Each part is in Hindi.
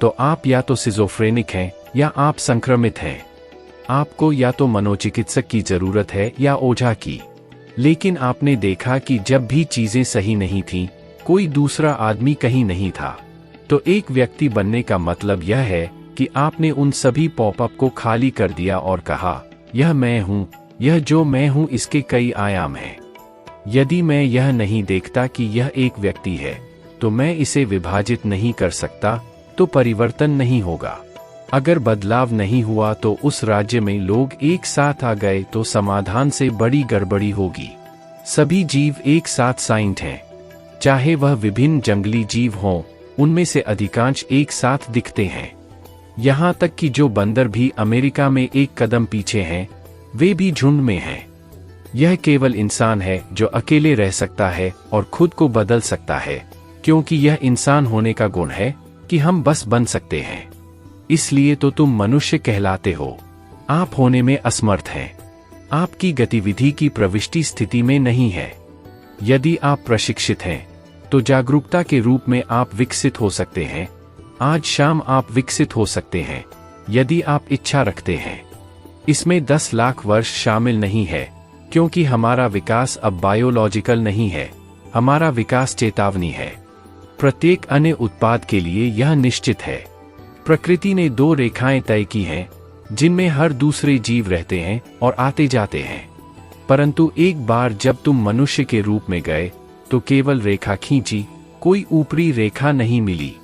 तो आप या तो सिजोफ्रेनिक हैं या आप संक्रमित हैं। आपको या तो मनोचिकित्सक की जरूरत है या ओझा की। लेकिन आपने देखा कि जब भी चीजें सही नहीं थीं, कोई दूसरा आदमी कहीं नहीं था। तो एक व्यक्ति बनने का मतलब यह है कि आपने उन सभी पॉपअप को खाली कर दिया और कहा, यह मैं हूं, यह जो मैं हूं इसके कई आयाम हैं। यदि मैं यह नहीं देखता कि यह एक व्यक्ति है, तो मैं इसे विभाजित नहीं कर सकता, तो परिवर्तन नहीं होगा। अगर बदलाव नहीं हुआ तो उस राज्य में लोग एक साथ आ गए तो समाधान से बड़ी गड़बड़ी होगी। सभी जीव एक साथ साइंट हैं। चाहे वह विभिन्न जंगली जीव हों, उनमें से अधिकांश एक साथ दिखते हैं। यहाँ तक कि जो बंदर भी अमेरिका में एक कदम पीछे हैं, वे भी झुंड में हैं। यह केवल इंसान है जो अकेले रह सकता है और खुद को बदल सकता है, क्योंकि यह इंसान होने का गुण है कि हम बस बन सकते हैं। इसलिए तो तुम मनुष्य कहलाते हो। आप होने में असमर्थ हैं। आपकी गतिविधि की प्रविष्टि स्थिति में नहीं है। यदि आप प्रशिक्षित हैं, तो जागरूकता के रूप में आप विकसित हो सकते हैं। आज शाम आप विकसित हो सकते हैं, यदि आप इच्छा रखते हैं। इसमें 10 लाख वर्ष शामिल नहीं है, क्योंकि हमारा विकास अब बायोलॉजिकल नहीं है, हमारा विकास चेतावनी है। प्रत्येक अन्य उत्पाद के लिए यह निश्चित है। प्रकृति ने 2 रेखाएं तय की हैं, जिनमें हर दूसरे जीव रहते हैं और आते जाते हैं। परंतु एक बार जब तुम मनुष्य के रूप में गए, तो केवल रेखा खींची, कोई ऊपरी रेखा नहीं मिली।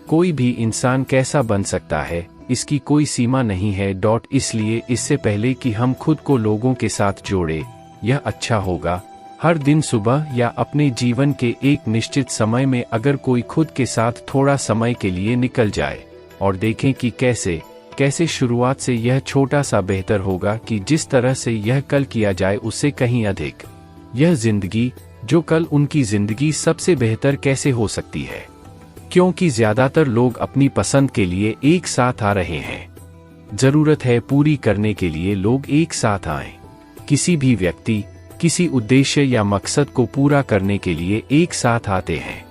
कोई भी इंसान कैसा बन सकता है, इसकी कोई सीमा नहीं है। इसलिए इससे पहले कि हम खुद को लोगों के साथ जोड़े, यह अच्छा होगा हर दिन सुबह या अपने जीवन के एक निश्चित समय में अगर कोई खुद के साथ थोड़ा समय के लिए निकल जाए और देखें कि कैसे शुरुआत से यह छोटा सा बेहतर होगा कि जिस तरह से यह कल किया जाए उससे कहीं अधिक। यह जिंदगी जो कल उनकी जिंदगी सबसे बेहतर कैसे हो सकती है, क्योंकि ज्यादातर लोग अपनी पसंद के लिए एक साथ आ रहे हैं। जरूरत है पूरी करने के लिए लोग एक साथ आएं। किसी भी व्यक्ति किसी उद्देश्य या मकसद को पूरा करने के लिए एक साथ आते हैं।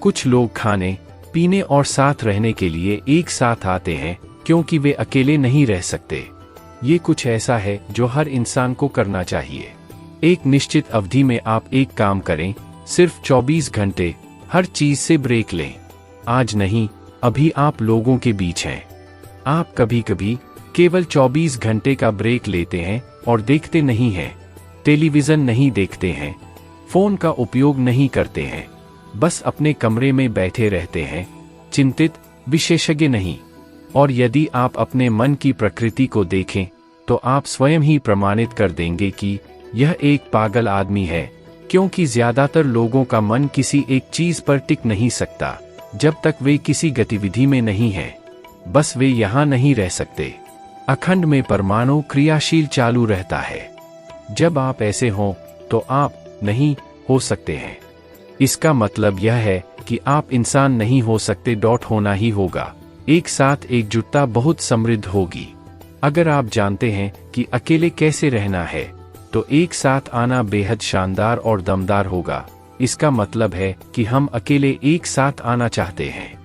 कुछ लोग खाने पीने और साथ रहने के लिए एक साथ आते हैं, क्योंकि वे अकेले नहीं रह सकते। ये कुछ ऐसा है जो हर इंसान को करना चाहिए। एक निश्चित अवधि में आप एक काम करें, सिर्फ 24 घंटे, हर चीज से ब्रेक लें। आज नहीं, अभी आप लोगों के बीच हैं। आप कभी कभी केवल 24 घंटे का ब्रेक लेते हैं और देखते नहीं हैं, टेलीविजन नहीं देखते हैं, फोन का उपयोग नहीं करते हैं, बस अपने कमरे में बैठे रहते हैं, चिंतित, विशेषज्ञ नहीं। और यदि आप अपने मन की प्रकृति को देखें, तो आप स्वयं ही प्रमाणित कर देंगे कि यह एक पागल आदमी है, क्योंकि ज्यादातर लोगों का मन किसी एक चीज पर टिक नहीं सकता जब तक वे किसी गतिविधि में नहीं हैं। बस वे यहाँ नहीं रह सकते। अखंड में परमाणु क्रियाशील चालू रहता है। जब आप ऐसे हों, तो आप नहीं हो सकते हैं। इसका मतलब यह है कि आप इंसान नहीं हो सकते। होना ही होगा। एक साथ एकजुटता बहुत समृद्ध होगी। अगर आप जानते हैं कि अकेले कैसे रहना है, तो एक साथ आना बेहद शानदार और दमदार होगा। इसका मतलब है कि हम अकेले एक साथ आना चाहते हैं।